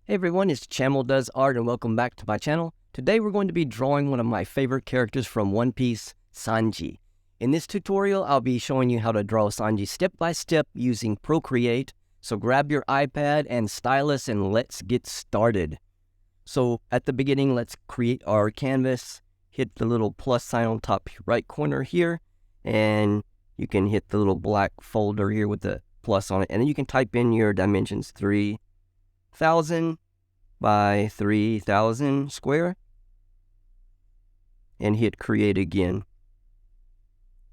Hey everyone, it's Chameldoesart and welcome back to my channel. Today we're going to be drawing one of my favorite characters from One Piece, Sanji. In this tutorial, I'll be showing you how to draw Sanji step by step using Procreate. So grab your iPad and stylus and let's get started. So at the beginning, let's create our canvas. Hit the little plus sign on top right corner here, and you can hit the little black folder here with the plus on it, and then you can type in your dimensions 3,000 by 3,000 square and hit create again.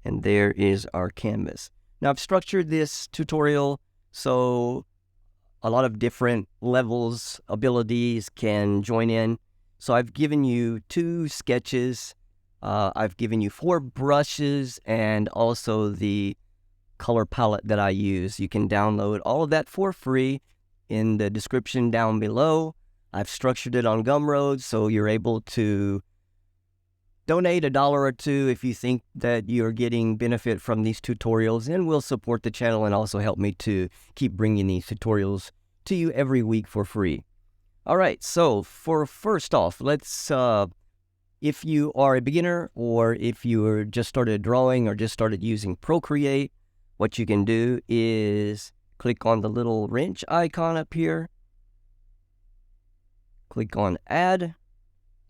And there is our canvas. Now I've structured this tutorial so a lot of different levels, abilities can join in. So I've given you 2 sketches. I've given you 4 brushes and also the color palette that I use. You can download all of that for free in the description down below. I've structured it on Gumroad, so you're able to donate $1 or $2 if you think that you're getting benefit from these tutorials, and will support the channel and also help me to keep bringing these tutorials to you every week for free. All right, so for first off, let's, if you are a beginner or if you just started drawing or just started using Procreate, what you can do is click on the little wrench icon up here, click on Add,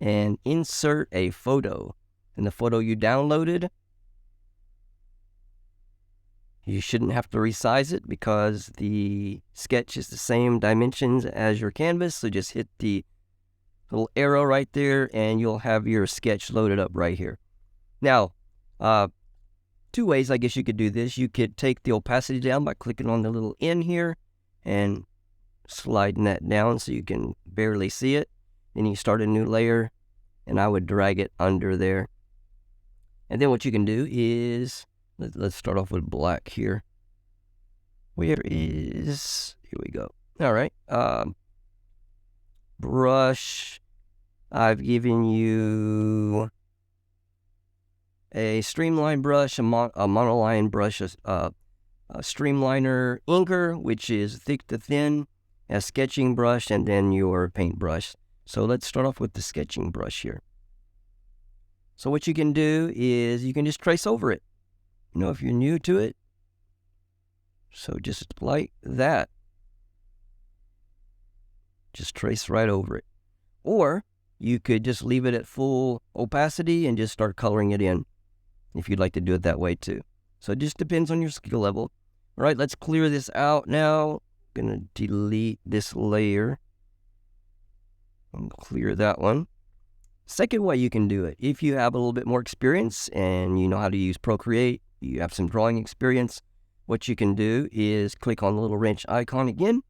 and insert a photo. And the photo you downloaded, you shouldn't have to resize it because the sketch is the same dimensions as your canvas. So just hit the little arrow right there and you'll have your sketch loaded up right here. Now, 2 ways I guess you could do this. You could take the opacity down by clicking on the little N here and sliding that down so you can barely see it. Then you start a new layer and I would drag it under there. And then what you can do is, let's start off with black here. Here we go. All right. Brush. I've given you a streamline brush, a monoline brush, a streamliner inker, which is thick to thin, a sketching brush, and then your paint brush. So let's start off with the sketching brush here. So what you can do is you can just trace over it, if you're new to it. So just like that. Just trace right over it. Or you could just leave it at full opacity and just start coloring it in if you'd like to do it that way too. So it just depends on your skill level. All right, let's clear this out now. I'm going to delete this layer and clear that one. Second way you can do it, if you have a little bit more experience and you know how to use Procreate, you have some drawing experience, what you can do is click on the little wrench icon again.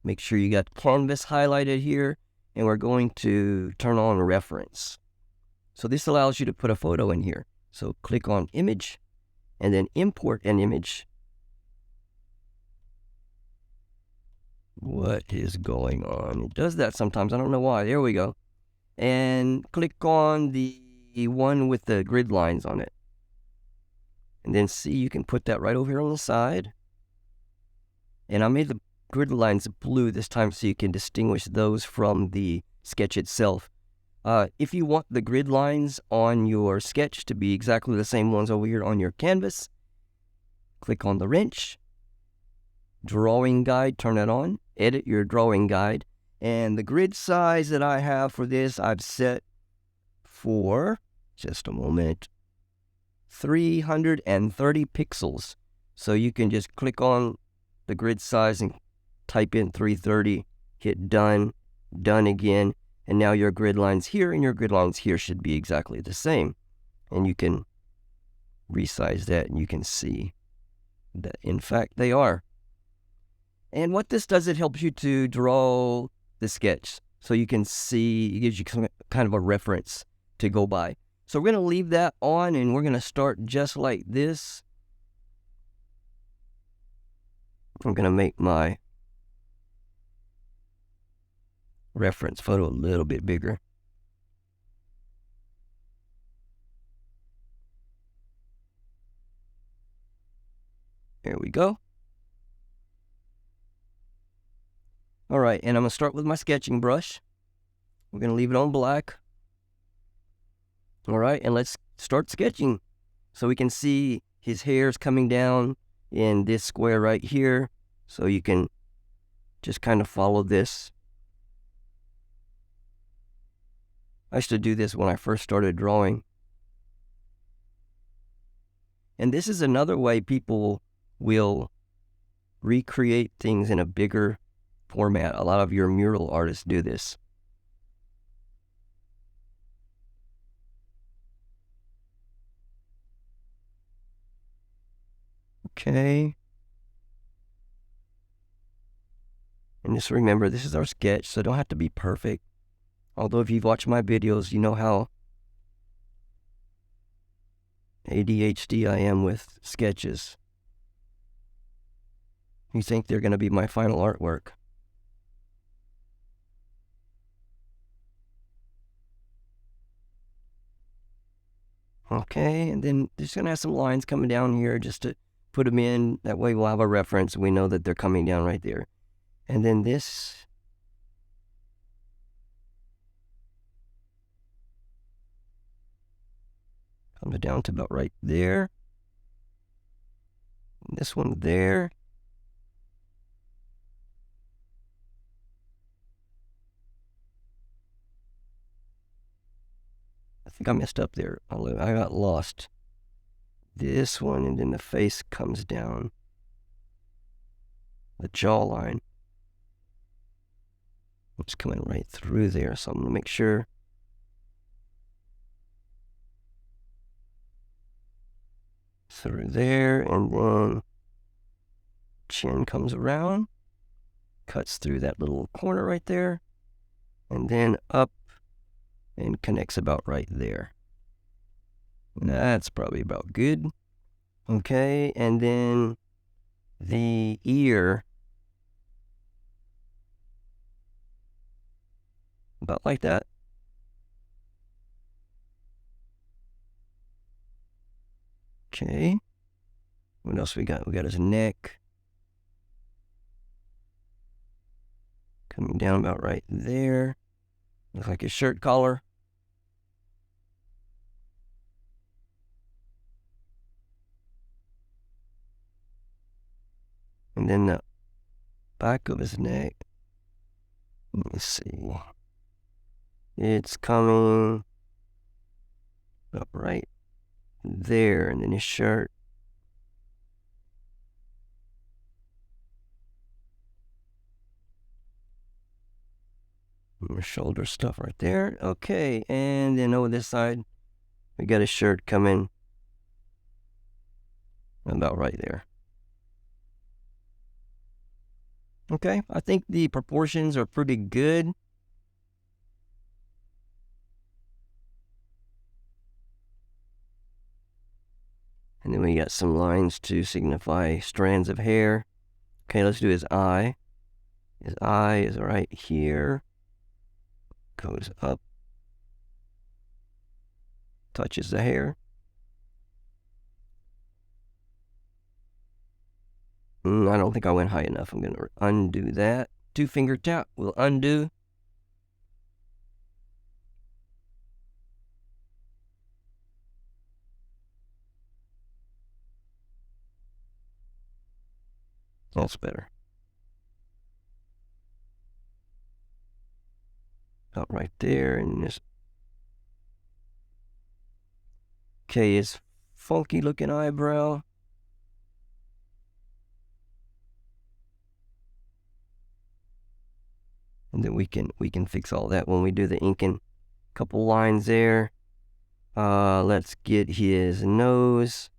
Make sure you got canvas highlighted here, and we're going to turn on reference. So this allows you to put a photo in here. So click on image and then import an image. What is going on? It does that sometimes. I don't know why. There we go. And click on the one with the grid lines on it. And then see, you can put that right over here on the side. And I made the grid lines blue this time so you can distinguish those from the sketch itself. If you want the grid lines on your sketch to be exactly the same ones over here on your canvas, click on the wrench, drawing guide, turn it on, edit your drawing guide. And the grid size that I have for this, I've set for, just a moment, 330 pixels. So you can just click on the grid size and type in 330, hit done, done again. And now your grid lines here and your grid lines here should be exactly the same. And you can resize that and you can see that in fact they are. And what this does, it helps you to draw the sketch. So you can see, it gives you some kind of a reference to go by. So we're going to leave that on and we're going to start just like this. I'm going to make my reference photo a little bit bigger. There we go. All right, and I'm going to start with my sketching brush. We're going to leave it on black. All right, and let's start sketching. So we can see his hair's coming down in this square right here. So you can just kind of follow this. I used to do this when I first started drawing. And this is another way people will recreate things in a bigger format. A lot of your mural artists do this. Okay. And just remember, this is our sketch, so it don't have to be perfect. Although if you've watched my videos, you know how ADHD I am with sketches. You think they're going to be my final artwork. Okay, and then just going to have some lines coming down here just to put them in. That way we'll have a reference. We know that they're coming down right there. And then this comes down to about right there. And this one there. I think I messed up there. I got lost. This one, and then the face comes down. The jawline. It's coming right through there, so I'm going to make sure. Through there, and then chin comes around, cuts through that little corner right there, and then up and connects about right there. That's probably about good. Okay, and then the ear, about like that. Okay, what else we got? We got his neck coming down about right there. Looks like his shirt collar. And then the back of his neck. Let me see. It's coming up right there, and then his shirt. And the shoulder stuff right there. Okay, and then over this side, we got his shirt coming about right there. Okay, I think the proportions are pretty good. And then we got some lines to signify strands of hair. Okay, let's do his eye. His eye is right here. Goes up. Touches the hair. I don't think I went high enough. I'm going to undo that. 2-finger tap. We'll undo. That's better. About right there, and this. Okay, his funky looking eyebrow. And then we can fix all that when we do the inking. Couple lines there. Let's get his nose.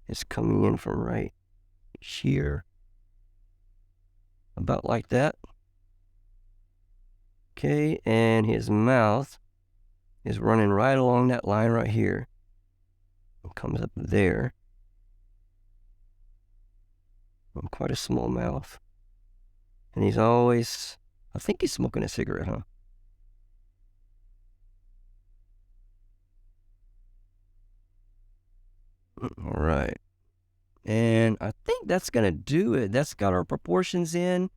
It's coming in from right here. About like that. Okay, and his mouth is running right along that line right here. It comes up there. Quite a small mouth. And he's always, I think he's smoking a cigarette, huh? All right. And I think that's going to do it. That's got our proportions in.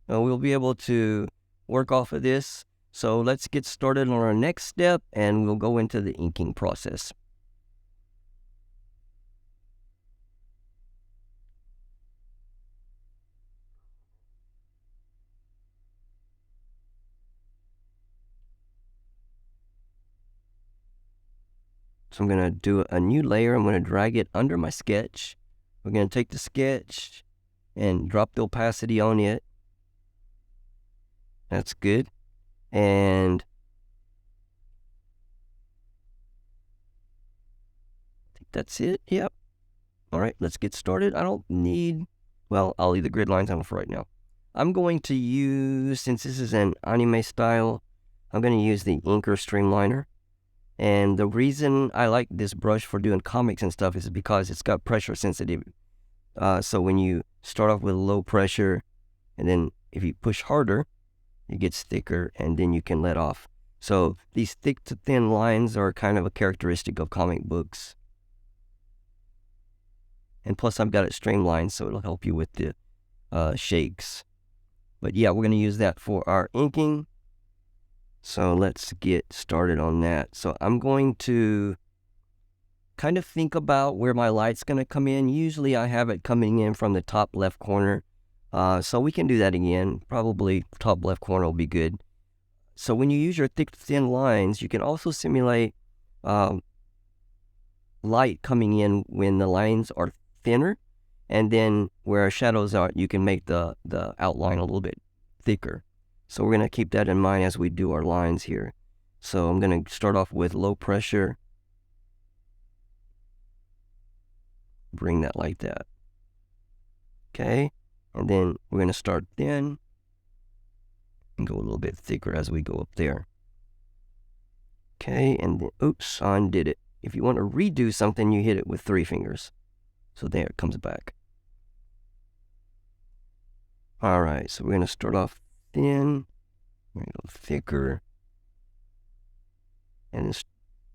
we'll be able to work off of this. So let's get started on our next step, and we'll go into the inking process. So I'm going to do a new layer. I'm going to drag it under my sketch. We're going to take the sketch and drop the opacity on it. That's good. And I think that's it. Yep. All right, let's get started. I don't need, well, I'll leave the grid lines on for right now. I'm going to use, since this is an anime style, I'm going to use the Inker Streamliner. And the reason I like this brush for doing comics and stuff is because it's got pressure sensitivity. So when you start off with low pressure, and then if you push harder, it gets thicker, and then you can let off. So these thick to thin lines are kind of a characteristic of comic books. And plus I've got it streamlined, so it'll help you with the shakes. But yeah, we're going to use that for our inking. So let's get started on that. So I'm going to kind of think about where my light's going to come in. Usually I have it coming in from the top left corner. So we can do that again. Probably top left corner will be good. So when you use your thick, thin lines, you can also simulate light coming in when the lines are thinner. And then where our shadows are, you can make the outline a little bit thicker. So we're going to keep that in mind as we do our lines here. So I'm going to start off with low pressure. Bring that like that. Okay. And then we're going to start thin and go a little bit thicker as we go up there. Okay. And then, oops, I undid it. If you want to redo something, you hit it with 3 fingers. So there it comes back. All right. So we're going to start off thin. We're going to go thicker. And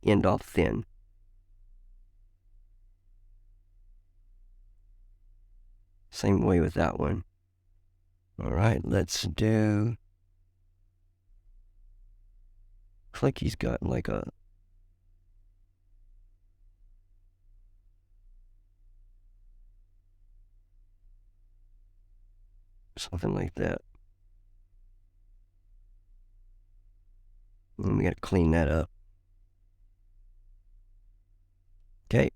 end off thin. Same way with that one. All right, let's do. Looks like he's got like a. Something like that. And we got to clean that up. Okay.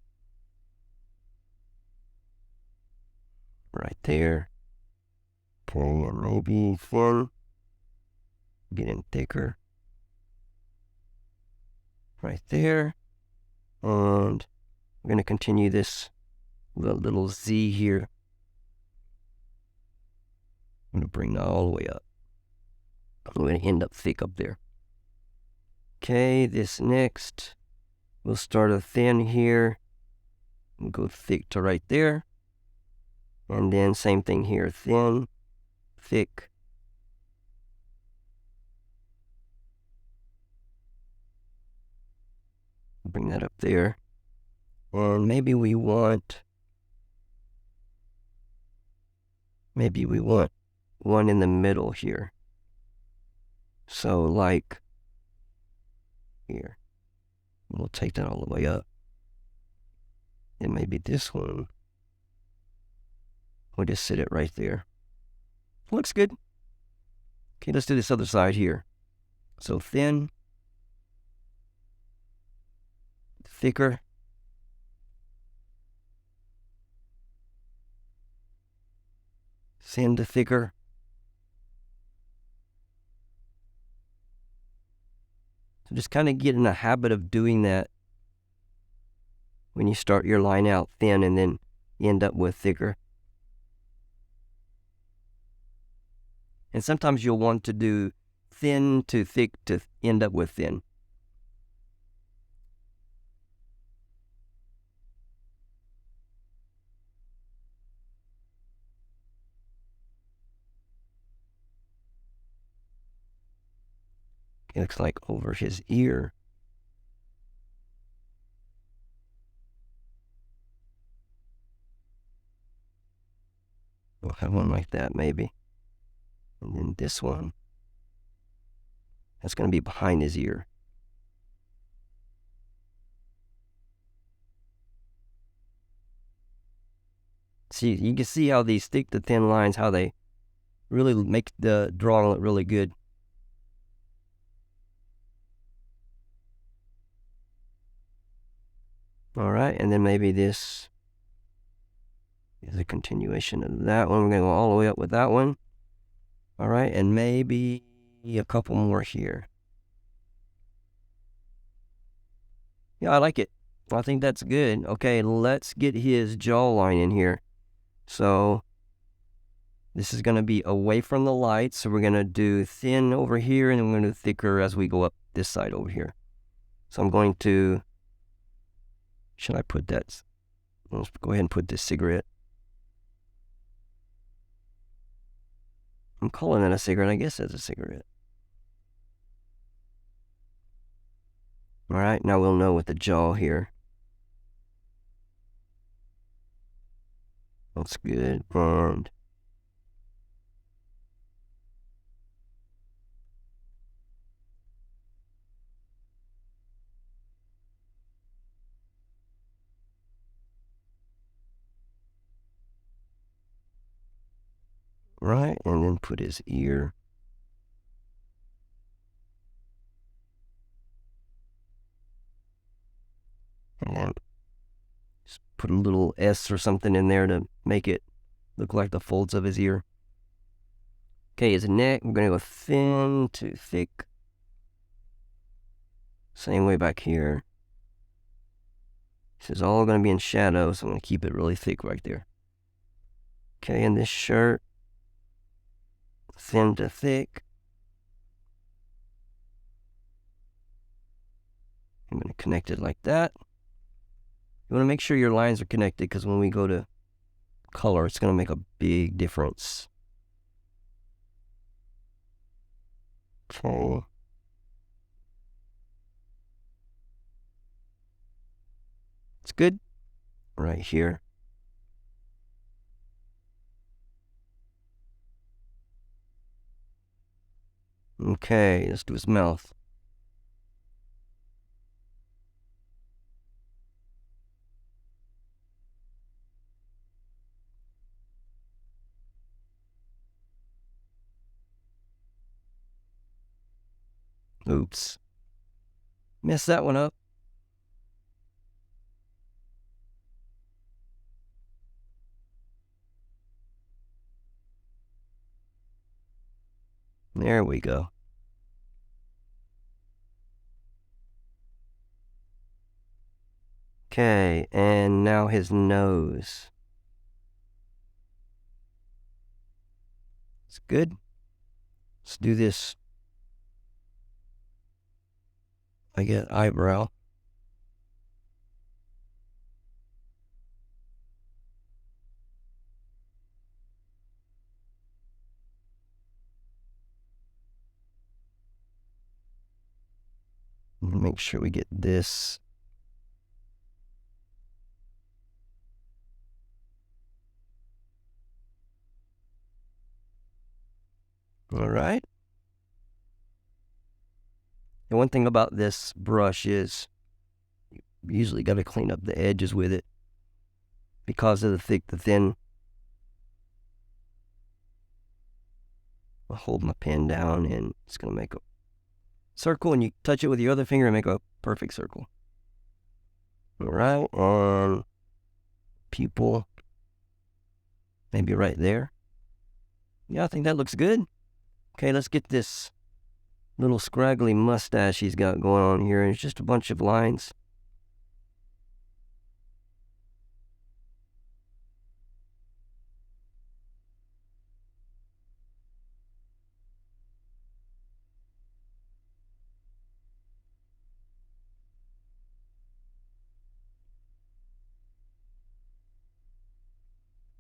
Right there. Okay, and maybe thin. Getting thicker. Right there. And we're going to continue this little Z here. I'm going to bring that all the way up. I'm going to end up thick up there. Okay, this next. We'll start a thin here. We'll go thick to right there. And then same thing here, thin, thick. Bring that up there. And maybe we want one in the middle here. So like here. We'll take that all the way up. And maybe this one. We'll just sit it right there. Looks good. Okay, let's do this other side here. So thin, thicker, thin to thicker. So just kind of get in the habit of doing that when you start your line out thin and then you end up with thicker. And sometimes you'll want to do thin to thick to end up with thin. It looks like over his ear. We'll have one like that maybe. And then this one, that's going to be behind his ear. See, you can see how these thick to thin lines, how they really make the drawing look really good. All right, and then maybe this is a continuation of that one. We're going to go all the way up with that one. All right, and maybe a couple more here. Yeah, I like it. I think that's good. Okay, let's get his jawline in here. So this is going to be away from the light. So we're going to do thin over here, and then we're going to do thicker as we go up this side over here. So I'm going to, should I put that? Let's go ahead and put this cigarette. I'm calling it a cigarette. I guess it's a cigarette. All right, now we'll know with the jaw here. That's good. And right, and then put his ear. And then just put a little S or something in there to make it look like the folds of his ear. Okay, his neck, we're going to go thin to thick. Same way back here. This is all going to be in shadow, so I'm going to keep it really thick right there. Okay, and this shirt, thin to thick. I'm going to connect it like that. You want to make sure your lines are connected, because when we go to color, it's going to make a big difference. Okay. It's good right here. Okay, let's do his mouth. Oops. Messed that one up. There we go. Okay, and now his nose. It's good. Let's do this. I get eyebrow. Make sure we get this. All right. And one thing about this brush is you usually got to clean up the edges with it because of the thick to thin. I'll hold my pen down and it's going to make a circle, and you touch it with your other finger and make a perfect circle. All right, and pupil, maybe right there. Yeah, I think that looks good. Okay, let's get this little scraggly mustache he's got going on here. It's just a bunch of lines.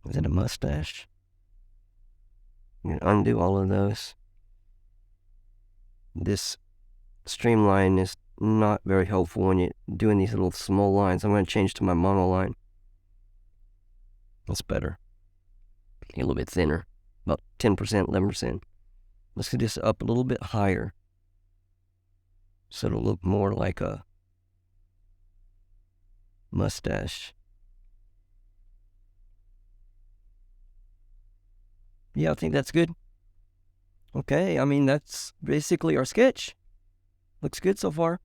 Is it a mustache? I'm going to undo all of those. This streamline is not very helpful when you're doing these little small lines. I'm going to change to my monoline. That's better. A little bit thinner, about 10%, 11%. Let's get this up a little bit higher so it'll look more like a mustache. Yeah, I think that's good. Okay, I mean, that's basically our sketch. Looks good so far.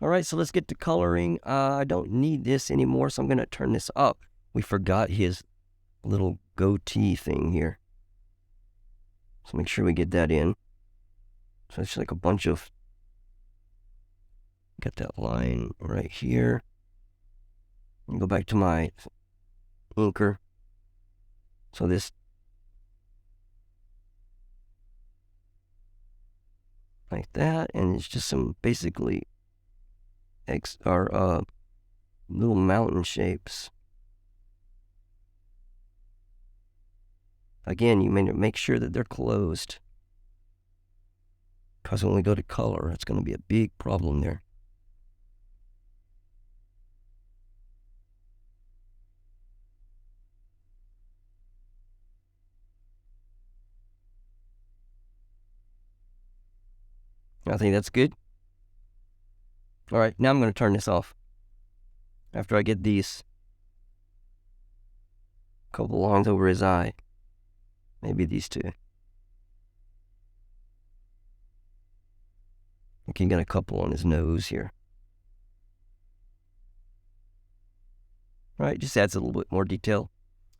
All right, so let's get to coloring. I don't need this anymore, so I'm going to turn this up. We forgot his little goatee thing here. So make sure we get that in. So it's like a bunch of, get that line right here. And go back to my inker. So this, like that, and it's just some basically little mountain shapes. Again, you may make sure that they're closed, because when we go to color, it's going to be a big problem there. I think that's good. All right, now I'm going to turn this off after I get these couple lines over his eye. Maybe these two. I can get a couple on his nose here. All right, just adds a little bit more detail.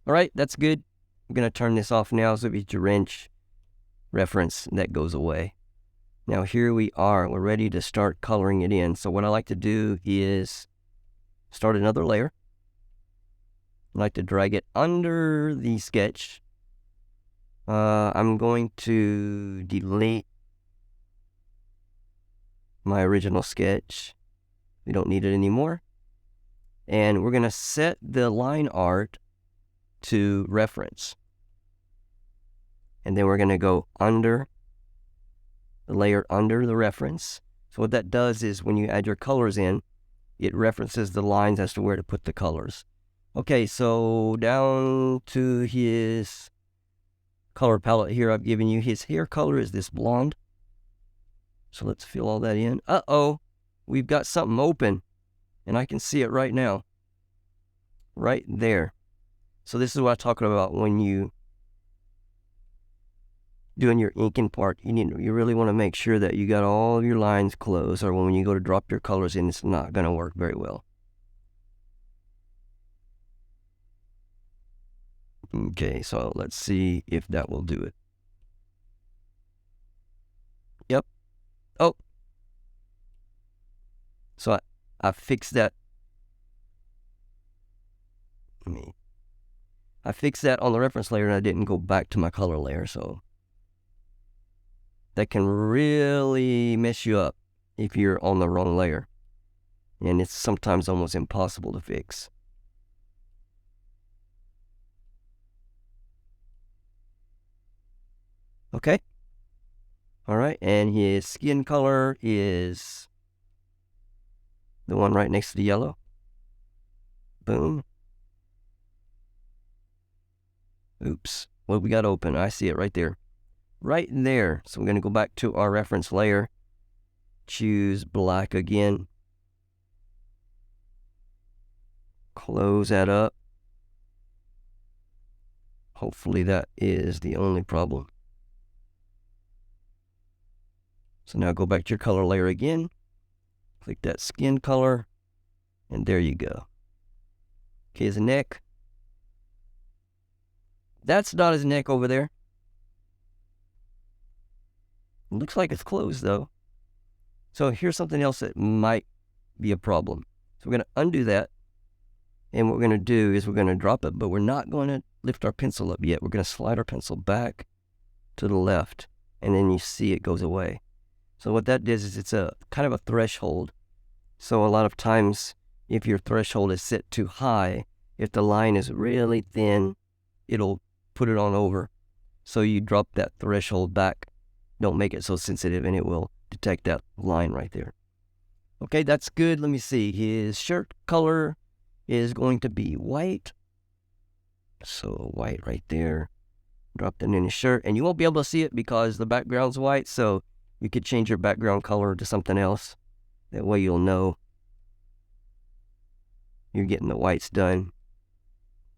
All right, that's good. I'm going to turn this off now, so if it's your wrench reference, that goes away. Now here we are. We're ready to start coloring it in. So what I like to do is start another layer. I like to drag it under the sketch. I'm going to delete my original sketch. We don't need it anymore. And we're going to set the line art to reference. And then we're going to go under the layer under the reference. So what that does is when you add your colors in, it references the lines as to where to put the colors. Okay, so down to his color palette here, I've given you his hair color is this blonde. So let's fill all that in. Uh-oh, we've got something open, and I can see it right now. Right there. So this is what I'm talking about when you doing your inking part. You really want to make sure that you got all of your lines closed, or when you go to drop your colors in, it's not going to work very well. Okay, so let's see if that will do it. Yep. Oh. So I fixed that. I fixed that on the reference layer, and I didn't go back to my color layer, so that can really mess you up if you're on the wrong layer, and it's sometimes almost impossible to fix. Okay. All right, and his skin color is the one right next to the yellow. Boom. Oops, what we got open? I see it right there. Right there. So we're going to go back to our reference layer, choose black again, close that up. Hopefully that is the only problem. So now go back to your color layer again, click that skin color, and there you go. Okay, his neck. That's not his neck over there. It looks like it's closed though. So here's something else that might be a problem. So we're going to undo that. And what we're going to do is we're going to drop it, but we're not going to lift our pencil up yet. We're going to slide our pencil back to the left, and then you see it goes away. So what that does is it's a kind of a threshold. So a lot of times, if your threshold is set too high, if the line is really thin, it'll put it on over. So you drop that threshold back. Don't make it so sensitive, and it will detect that line right there. Okay, that's good. Let me see. His shirt color is going to be white. So white right there. Drop that in his shirt. And you won't be able to see it because the background's white, so you could change your background color to something else. That way you'll know you're getting the whites done.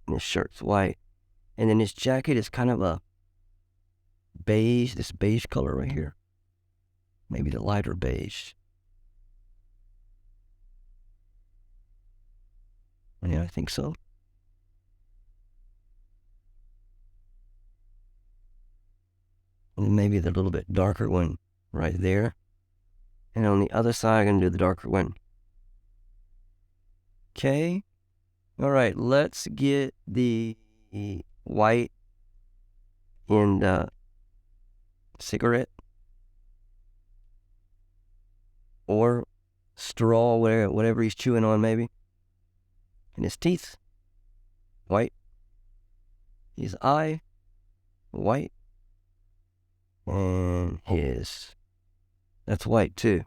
And his shirt's white. And then his jacket is kind of a beige, this beige color right here. Maybe the lighter beige. Yeah, I think so. And maybe the little bit darker one right there. And on the other side, I'm going to do the darker one. Okay. All right, let's get the white in the cigarette or straw, whatever he's chewing on, maybe. And his teeth, white. His eye, white. And that's white too.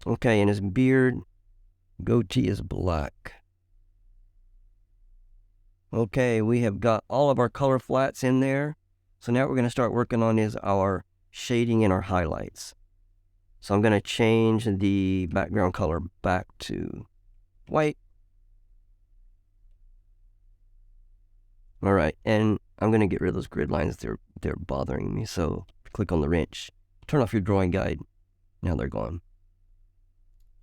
Okay, and his beard, goatee is black. Okay, we have got all of our color flats in there. So now what we're going to start working on is our shading and our highlights. So I'm going to change the background color back to white. All right, and I'm going to get rid of those grid lines. They're bothering me. So click on the wrench. Turn off your drawing guide. Now they're gone.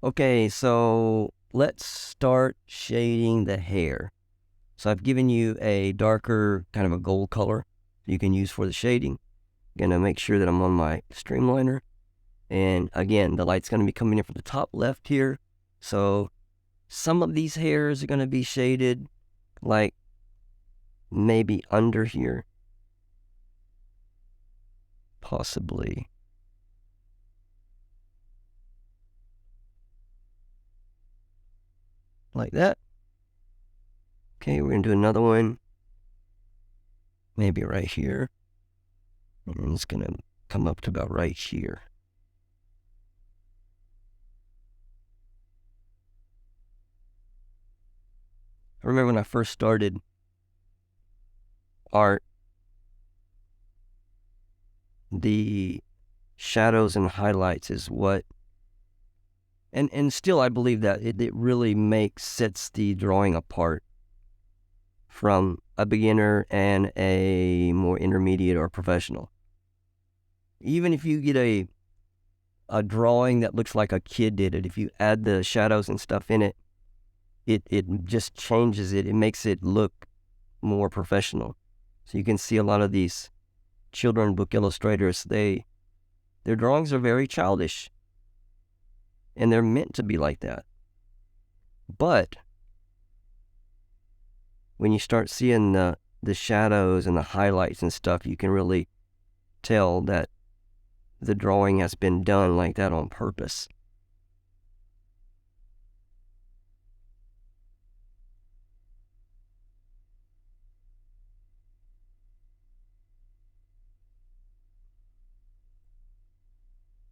Okay, so let's start shading the hair. So I've given you a darker, kind of a gold color you can use for the shading. I'm going to make sure that I'm on my streamliner. And again, the light's going to be coming in from the top left here. So some of these hairs are going to be shaded like maybe under here. Possibly. Like that. Okay, we're going to do another one. Maybe right here. And it's going to come up to about right here. I remember when I first started art, the shadows and highlights is what, and still I believe that it really sets the drawing apart from a beginner and a more intermediate or professional. Even if you get a drawing that looks like a kid did it, if you add the shadows and stuff in it, it just changes it. It makes it look more professional. So you can see a lot of these children book illustrators, their drawings are very childish. And they're meant to be like that. But when you start seeing the shadows and the highlights and stuff, you can really tell that the drawing has been done like that on purpose.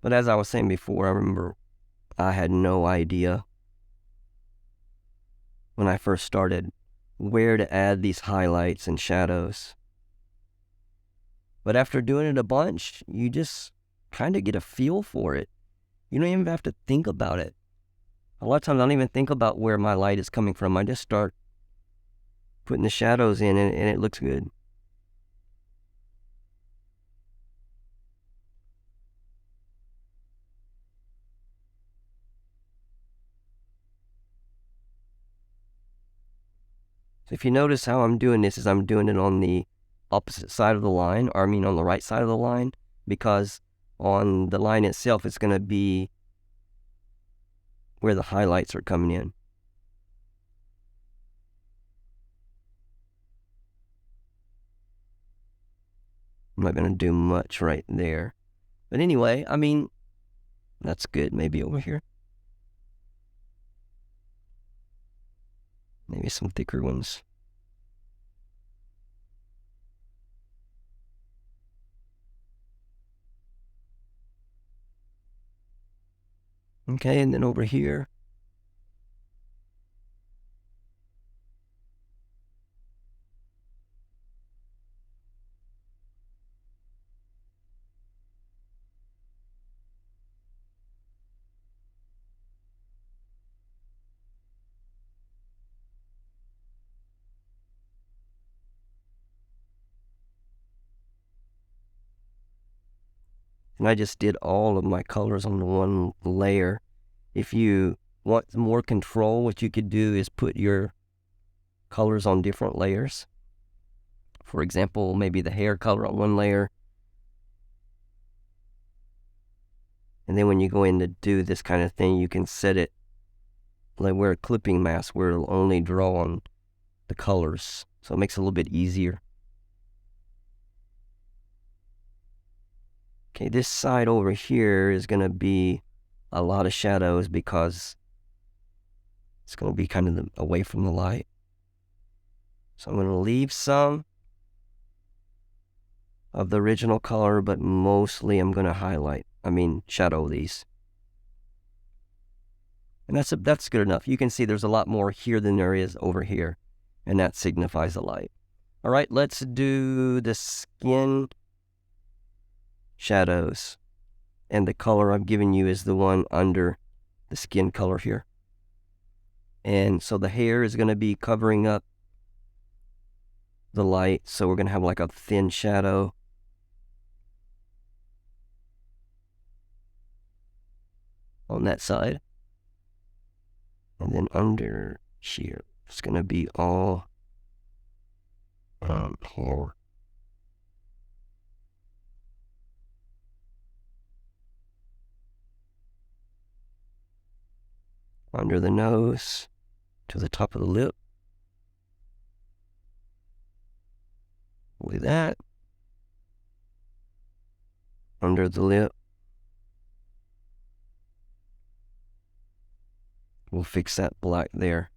But as I was saying before, I remember I had no idea when I first started where to add these highlights and shadows. But after doing it a bunch, you just kind of get a feel for it. You don't even have to think about it. A lot of times I don't even think about where my light is coming from. I just start putting the shadows in and it looks good. So if you notice how I'm doing this is I'm doing it on the opposite side of the line, or I mean on the right side of the line, because on the line itself it's going to be where the highlights are coming in. I'm not going to do much right there. But anyway, I mean, that's good. Maybe over here. Maybe some thicker ones. Okay, and then over here. And I just did all of my colors on the one layer. If you want more control, what you could do is put your colors on different layers. For example, maybe the hair color on one layer. And then when you go in to do this kind of thing, you can set it like wear a clipping mask where it'll only draw on the colors. So it makes it a little bit easier. Okay, this side over here is going to be a lot of shadows because it's going to be kind of away from the light. So I'm going to leave some of the original color, but mostly I'm going to shadow these. And that's good enough. You can see there's a lot more here than there is over here, and that signifies the light. All right, let's do the skin shadows. And the color I'm giving you is the one under the skin color here. And so the hair is going to be covering up the light, so we're going to have like a thin shadow. On that side. And then under here, it's going to be all here. Under the nose to the top of the lip. With that. Under the lip. We'll fix that black there.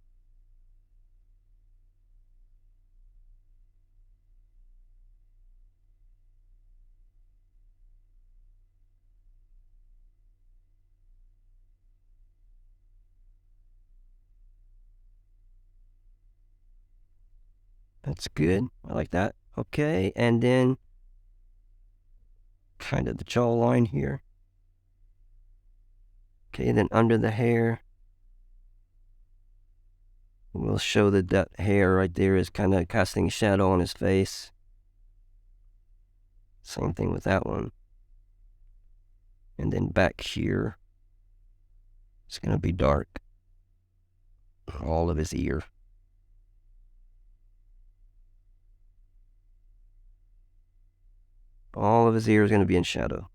That's good. I like that. Okay, and then kind of the jawline here. Okay, then under the hair, we'll show that hair right there is kind of casting a shadow on his face. Same thing with that one. And then back here, it's going to be dark. All of his ear. All of his ear is going to be in shadow.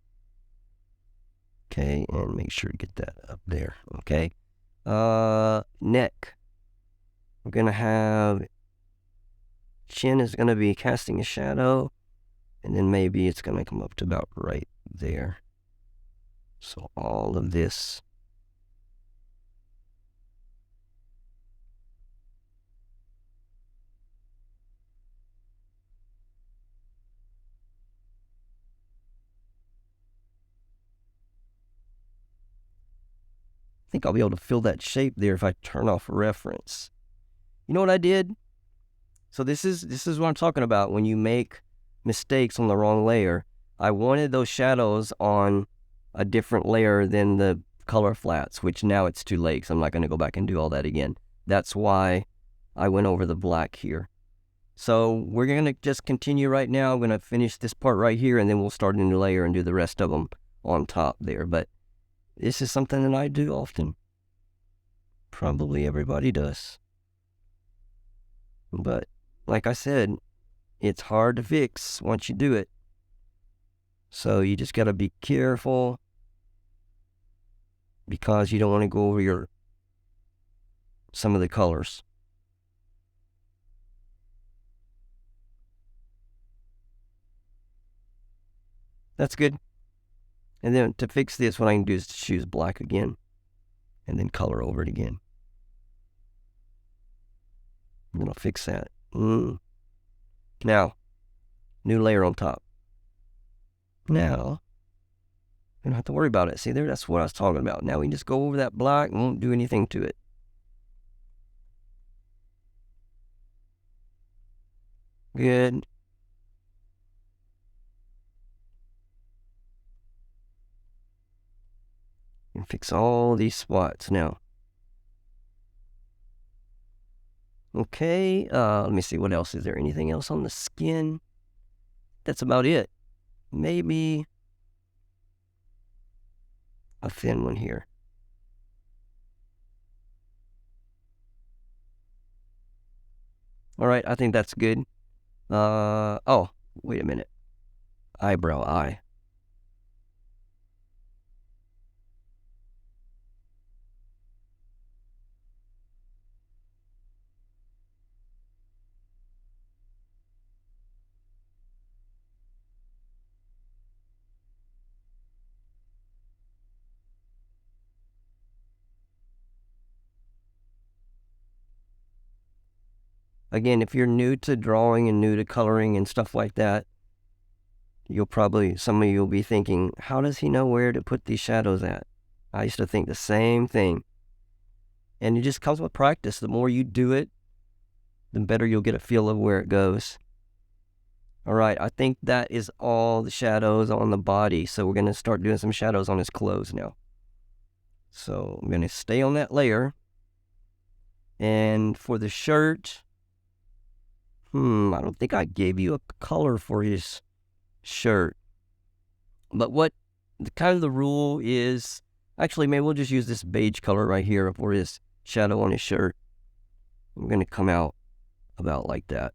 Okay, and make sure to get that up there. Okay. Neck. We're going to have chin is going to be casting a shadow. And then maybe it's going to come up to about right there. So all of this. I think I'll be able to fill that shape there if I turn off reference. You know what I did? So this is what I'm talking about when you make mistakes on the wrong layer. I wanted those shadows on a different layer than the color flats, which now it's too late, so I'm not going to go back and do all that again. That's why I went over the black here. So we're going to just continue right now. I'm going to finish this part right here, and then we'll start a new layer and do the rest of them on top there. But this is something that I do often. Probably everybody does. But like I said, it's hard to fix once you do it. So you just got to be careful because you don't want to go over some of the colors. That's good. And then to fix this, what I can do is choose black again and then color over it again. I'm going to fix that. Now, new layer on top. Now, you don't have to worry about it. See there, that's what I was talking about. Now we can just go over that black and won't do anything to it. Good. And fix all these spots now. Okay, let me see what else. Is there anything else on the skin? That's about it. Maybe a thin one here. All right, I think that's good. Oh, wait a minute. Eyebrow eye. Again, if you're new to drawing and new to coloring and stuff like that, some of you will be thinking, how does he know where to put these shadows at? I used to think the same thing. And it just comes with practice. The more you do it, the better you'll get a feel of where it goes. All right, I think that is all the shadows on the body. So we're going to start doing some shadows on his clothes now. So I'm going to stay on that layer. And for the shirt, I don't think I gave you a color for his shirt. But what the rule is, actually, maybe we'll just use this beige color right here for his shadow on his shirt. I'm going to come out about like that.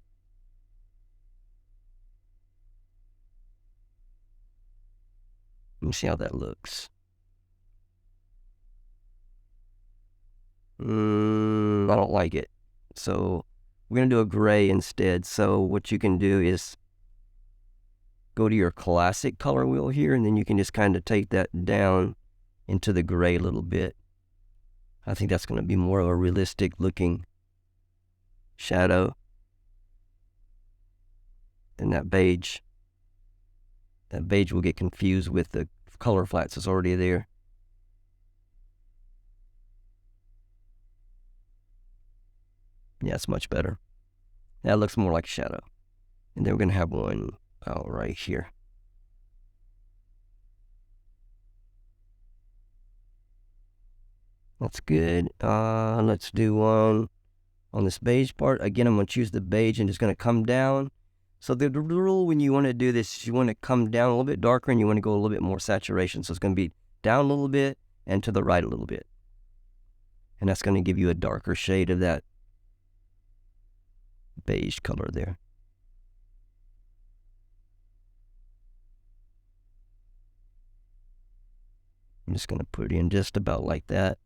Let me see how that looks. I don't like it. So we're going to do a gray instead. So what you can do is go to your classic color wheel here, and then you can just kind of take that down into the gray a little bit. I think that's going to be more of a realistic looking shadow than that beige. That beige will get confused with the color flats that's already there. Yeah, it's much better. That looks more like shadow. And then we're going to have one out right here. That's good. Let's do one on this beige part. Again, I'm going to choose the beige and it's going to come down. So the rule when you want to do this is you want to come down a little bit darker and you want to go a little bit more saturation. So it's going to be down a little bit and to the right a little bit. And that's going to give you a darker shade of that beige color there. I'm just going to put it in just about like that.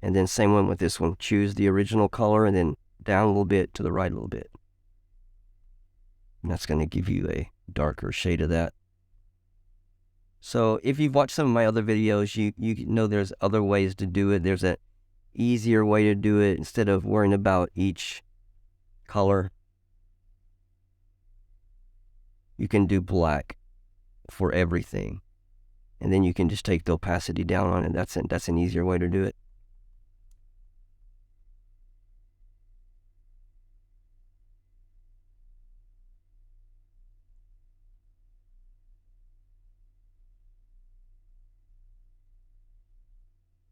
And then same one with this one. Choose the original color and then down a little bit to the right a little bit. And that's going to give you a darker shade of that. So if you've watched some of my other videos, you know there's other ways to do it. There's an easier way to do it instead of worrying about each color. You can do black for everything. And then you can just take the opacity down on it. That's an easier way to do it.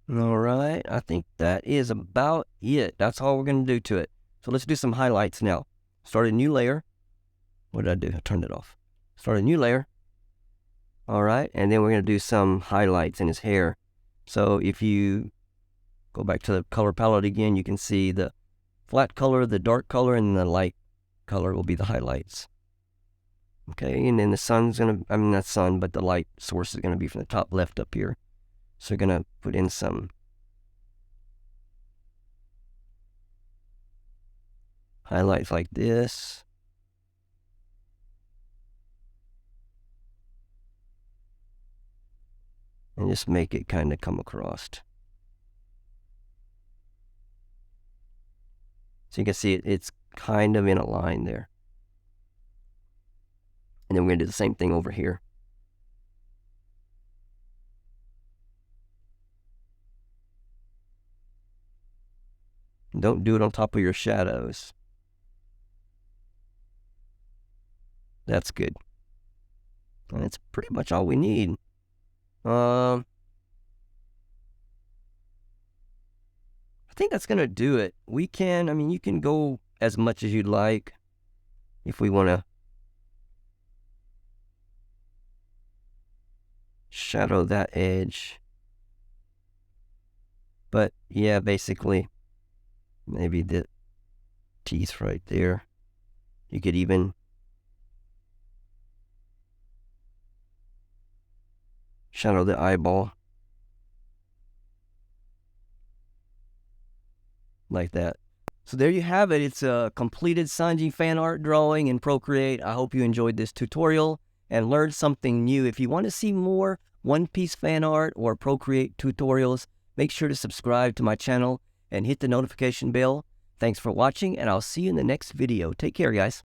All right, I think that is about it. That's all we're going to do to it. So let's do some highlights now. Start a new layer. What did I do? I turned it off. Start a new layer. All right, and then we're going to do some highlights in his hair. So if you go back to the color palette again, you can see the flat color, the dark color, and the light color will be the highlights. Okay, and then the sun's going to, not sun, but the light source is going to be from the top left up here. So we're going to put in some highlights like this. And just make it kind of come across. So you can see it's kind of in a line there. And then we're going to do the same thing over here. Don't do it on top of your shadows. That's good. And that's pretty much all we need. I think that's going to do it. We can, you can go as much as you'd like if we want to shadow that edge. But yeah, basically, maybe the teeth right there. You could even shadow the eyeball like that. So there you have it. It's a completed Sanji fan art drawing in Procreate. I hope you enjoyed this tutorial and learned something new. If you want to see more One Piece fan art or Procreate tutorials, make sure to subscribe to my channel and hit the notification bell. Thanks for watching, and I'll see you in the next video. Take care, guys.